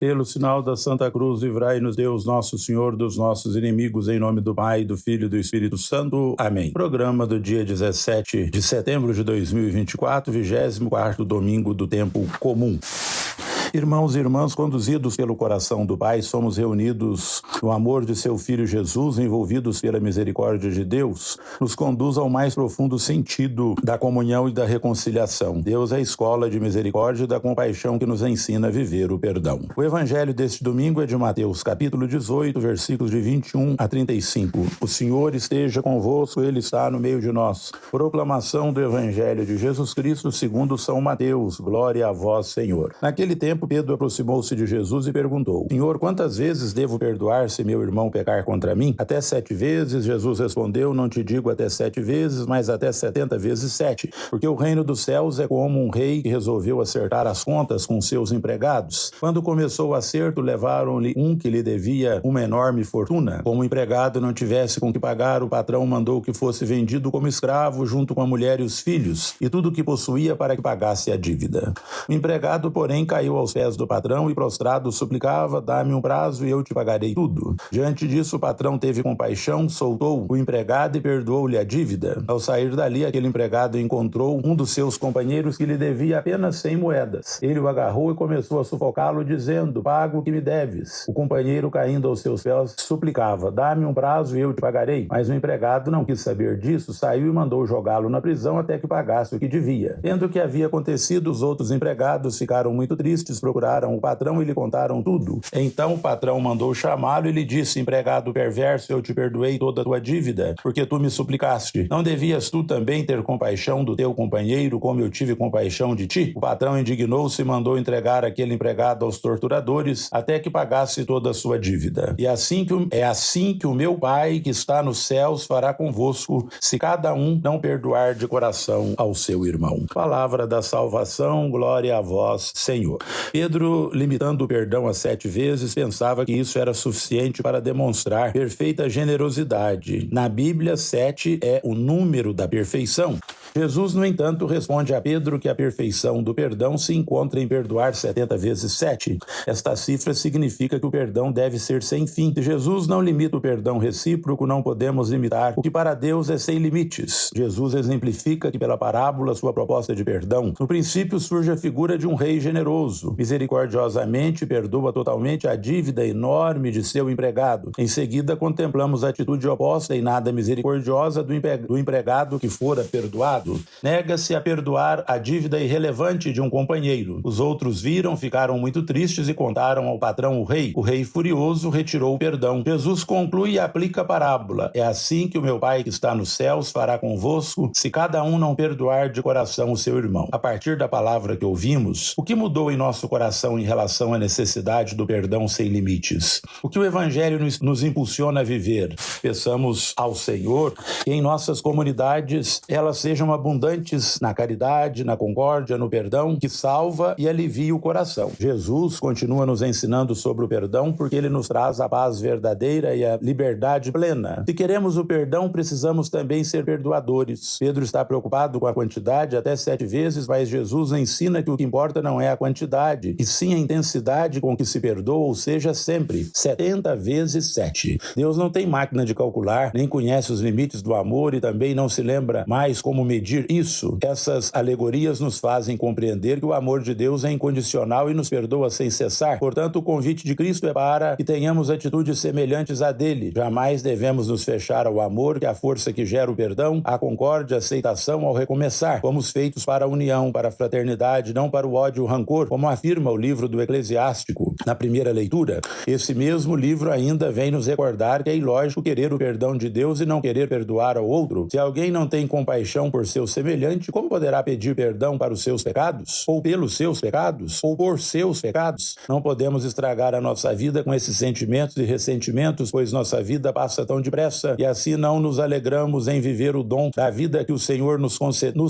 Pelo sinal da Santa Cruz, livrai-nos Deus nosso Senhor dos nossos inimigos, em nome do Pai, do Filho e do Espírito Santo. Amém. Programa do dia 17 de setembro de 2024, 24º domingo do tempo comum. Irmãos e irmãs, conduzidos pelo coração do Pai, somos reunidos no amor de seu Filho Jesus, envolvidos pela misericórdia de Deus, nos conduz ao mais profundo sentido da comunhão e da reconciliação. Deus é a escola de misericórdia e da compaixão que nos ensina a viver o perdão. O evangelho deste domingo é de Mateus, capítulo 18, versículos de 21 a 35. O Senhor esteja convosco, Ele está no meio de nós. Proclamação do evangelho de Jesus Cristo segundo São Mateus. Glória a vós, Senhor. Naquele tempo, Pedro aproximou-se de Jesus e perguntou: Senhor, quantas vezes devo perdoar se meu irmão pecar contra mim? Até 7 vezes? Jesus respondeu: Não te digo até 7 vezes, mas até 70 vezes 7. Porque o reino dos céus é como um rei que resolveu acertar as contas com seus empregados. Quando começou o acerto, levaram-lhe um que lhe devia uma enorme fortuna. Como o empregado não tivesse com que pagar, o patrão mandou que fosse vendido como escravo junto com a mulher e os filhos, e tudo o que possuía para que pagasse a dívida. O empregado, porém, caiu aos pés do patrão e prostrado suplicava: dá-me um prazo e eu te pagarei tudo. Diante disso, o patrão teve compaixão, soltou o empregado e perdoou-lhe a dívida. Ao sair dali, aquele empregado encontrou um dos seus companheiros que lhe devia apenas 100 moedas. Ele o agarrou e começou a sufocá-lo, dizendo: paga o que me deves. O companheiro, caindo aos seus pés, suplicava: dá-me um prazo e eu te pagarei. Mas o empregado não quis saber disso, saiu e mandou jogá-lo na prisão até que pagasse o que devia. Vendo o que havia acontecido, os outros empregados ficaram muito tristes, procuraram o patrão e lhe contaram tudo. Então o patrão mandou chamá-lo e lhe disse: empregado perverso, eu te perdoei toda a tua dívida, porque tu me suplicaste. Não devias tu também ter compaixão do teu companheiro, como eu tive compaixão de ti? O patrão indignou-se e mandou entregar aquele empregado aos torturadores, até que pagasse toda a sua dívida. E é assim que o meu Pai, que está nos céus, fará convosco, se cada um não perdoar de coração ao seu irmão. Palavra da salvação, glória a vós, Senhor. Pedro, limitando o perdão a 7 vezes, pensava que isso era suficiente para demonstrar perfeita generosidade. Na Bíblia, 7 é o número da perfeição. Jesus, no entanto, responde a Pedro que a perfeição do perdão se encontra em perdoar 70 vezes 7. Esta cifra significa que o perdão deve ser sem fim. Se Jesus não limita o perdão recíproco, não podemos limitar o que para Deus é sem limites. Jesus exemplifica que pela parábola sua proposta de perdão. No princípio surge a figura de um rei generoso. Misericordiosamente perdoa totalmente a dívida enorme de seu empregado. Em seguida, contemplamos a atitude oposta e nada misericordiosa do empregado que fora perdoado. Nega-se a perdoar a dívida irrelevante de um companheiro. Os outros viram, ficaram muito tristes e contaram ao patrão o rei. O rei, furioso, retirou o perdão. Jesus conclui e aplica a parábola: é assim que o meu Pai que está nos céus fará convosco, se cada um não perdoar de coração o seu irmão. A partir da palavra que ouvimos, o que mudou em nosso coração em relação à necessidade do perdão sem limites? O que o Evangelho nos impulsiona a viver? Peçamos ao Senhor que em nossas comunidades elas sejam abundantes na caridade, na concórdia, no perdão, que salva e alivia o coração. Jesus continua nos ensinando sobre o perdão porque ele nos traz a paz verdadeira e a liberdade plena. Se queremos o perdão, precisamos também ser perdoadores. Pedro está preocupado com a quantidade até 7 vezes, mas Jesus ensina que o que importa não é a quantidade, e sim a intensidade com que se perdoa, ou seja, sempre 70 vezes 7. Deus não tem máquina de calcular, nem conhece os limites do amor e também não se lembra mais como medir isso. Essas alegorias nos fazem compreender que o amor de Deus é incondicional e nos perdoa sem cessar. Portanto, o convite de Cristo é para que tenhamos atitudes semelhantes à dele. Jamais devemos nos fechar ao amor, que é a força que gera o perdão, a concórdia, a aceitação ao recomeçar. Fomos feitos para a união, para a fraternidade, não para o ódio e o rancor, como afirma o livro do Eclesiástico. Na primeira leitura, esse mesmo livro ainda vem nos recordar que é ilógico querer o perdão de Deus e não querer perdoar ao outro. Se alguém não tem compaixão por seu semelhante, como poderá pedir perdão para os seus pecados? Ou pelos seus pecados? Ou por seus pecados? Não podemos estragar a nossa vida com esses sentimentos e ressentimentos, pois nossa vida passa tão depressa e assim não nos alegramos em viver o dom da vida que o Senhor nos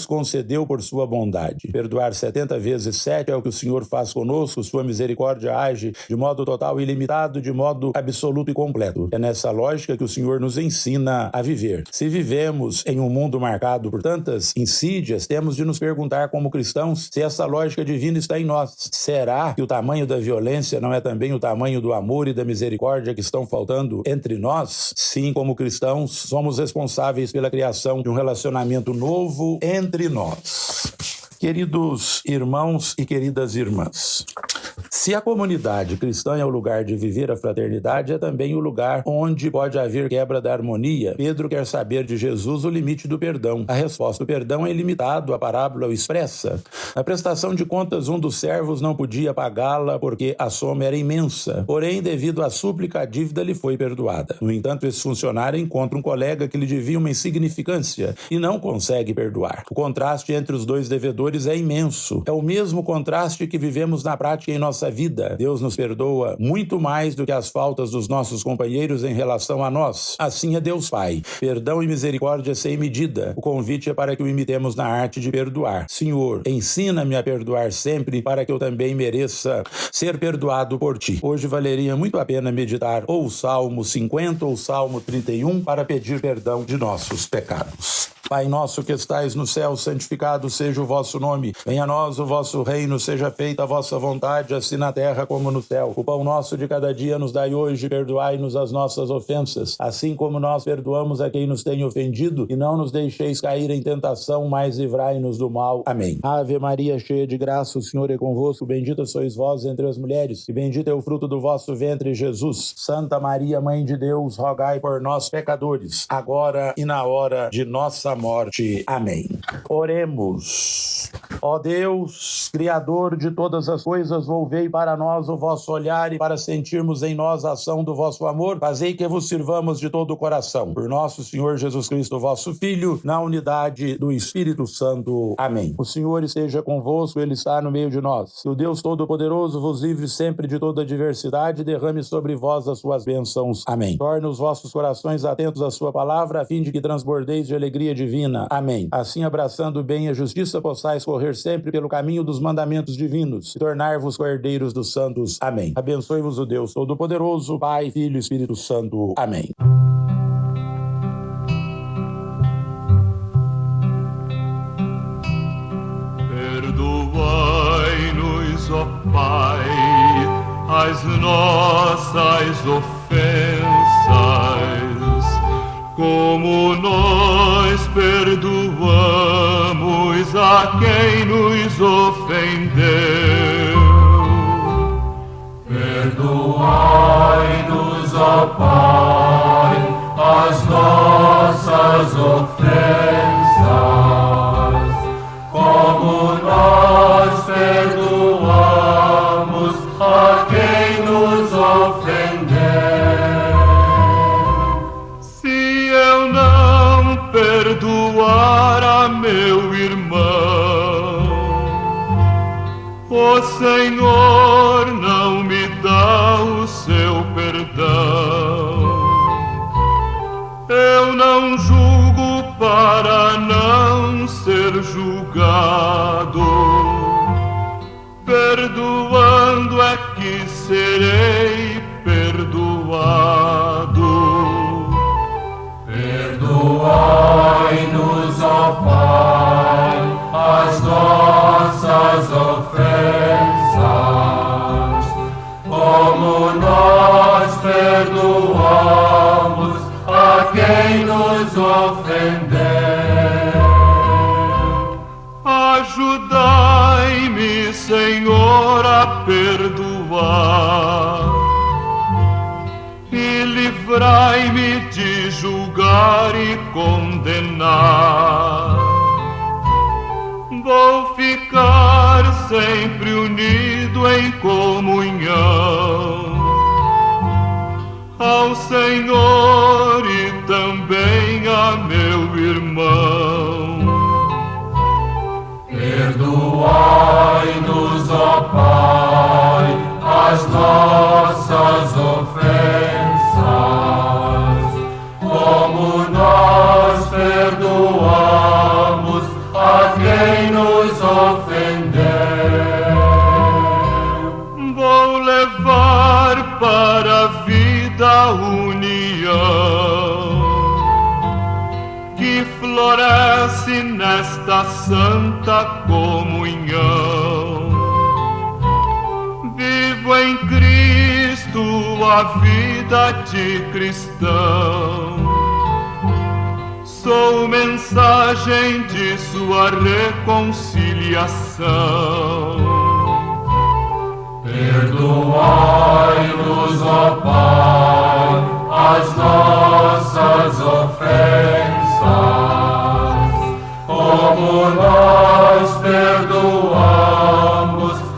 concedeu por sua bondade. Perdoar 70 vezes 7 é o que o Senhor faz conosco, sua misericórdia age age de modo total e ilimitado, de modo absoluto e completo. É nessa lógica que o Senhor nos ensina a viver. Se vivemos em um mundo marcado por tantas insídias, temos de nos perguntar como cristãos se essa lógica divina está em nós. Será que o tamanho da violência não é também o tamanho do amor e da misericórdia que estão faltando entre nós? Sim, como cristãos, somos responsáveis pela criação de um relacionamento novo entre nós. Queridos irmãos e queridas irmãs, se a comunidade cristã é o lugar de viver a fraternidade, é também o lugar onde pode haver quebra da harmonia. Pedro quer saber de Jesus o limite do perdão. A resposta: o perdão é ilimitado, a parábola o expressa. Na prestação de contas, um dos servos não podia pagá-la porque a soma era imensa. Porém, devido à súplica, a dívida lhe foi perdoada. No entanto, esse funcionário encontra um colega que lhe devia uma insignificância e não consegue perdoar. O contraste entre os dois devedores é imenso. É o mesmo contraste que vivemos na prática em nossa vida. Deus nos perdoa muito mais do que as faltas dos nossos companheiros em relação a nós. Assim é Deus Pai. Perdão e misericórdia sem medida. O convite é para que o imitemos na arte de perdoar. Senhor, ensina-me a perdoar sempre para que eu também mereça ser perdoado por Ti. Hoje valeria muito a pena meditar ou o Salmo 50 ou o Salmo 31 para pedir perdão de nossos pecados. Pai nosso que estais no céu, santificado seja o vosso nome. Venha a nós o vosso reino, seja feita a vossa vontade, assim na terra como no céu. O pão nosso de cada dia nos dai hoje, perdoai-nos as nossas ofensas, assim como nós perdoamos a quem nos tem ofendido, e não nos deixeis cair em tentação, mas livrai-nos do mal. Amém. Ave Maria, cheia de graça, o Senhor é convosco, bendita sois vós entre as mulheres, e bendito é o fruto do vosso ventre, Jesus. Santa Maria, Mãe de Deus, rogai por nós, pecadores, agora e na hora de nossa morte. Amém. Oremos. Ó Deus, Criador de todas as coisas, volvei para nós o vosso olhar e para sentirmos em nós a ação do vosso amor, fazei que vos sirvamos de todo o coração. Por nosso Senhor Jesus Cristo, vosso Filho, na unidade do Espírito Santo. Amém. O Senhor esteja convosco, Ele está no meio de nós. Que o Deus Todo-Poderoso vos livre sempre de toda adversidade e derrame sobre vós as suas bênçãos. Amém. Torne os vossos corações atentos à sua palavra, a fim de que transbordeis de alegria divina. Amém. Assim, abraçando o bem e a justiça, possais correr sempre pelo caminho dos mandamentos divinos e tornar-vos cordeiros dos santos. Amém. Abençoe-vos o Deus Todo-Poderoso, Pai, Filho e Espírito Santo. Amém. Perdoai-nos, ó Pai, as nossas ofensas, como nós perdoamos a quem nos ofendeu. Perdoai-nos, ó Pai, as nossas ofensas, como nós perdoamos a quem nos ofendeu. Se eu não perdoar a meu irmão, o Senhor não me dá o seu perdão. Eu não julgo para não ser julgado, perdoando é que serei perdoado. Perdoai-nos, ó Pai, as nossas ofensas, como nós perdoamos a quem nos ofendeu. Ajudai-me, Senhor, a perdoar e livrai-me de julgar e condenar. Vou ficar sempre unido em comunhão ao Senhor e também a meu irmão. Perdoai-nos, ó Pai, as nossas ofensas, como nós perdoamos a quem nos ofendeu. Vou levar da vida união que floresce nesta santa comunhão. Vivo em Cristo a vida de cristão, sou mensagem de sua reconciliação. Perdoai-nos, ó Pai, as nossas ofensas, como nós perdoamos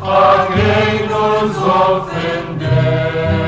a quem nos ofendeu.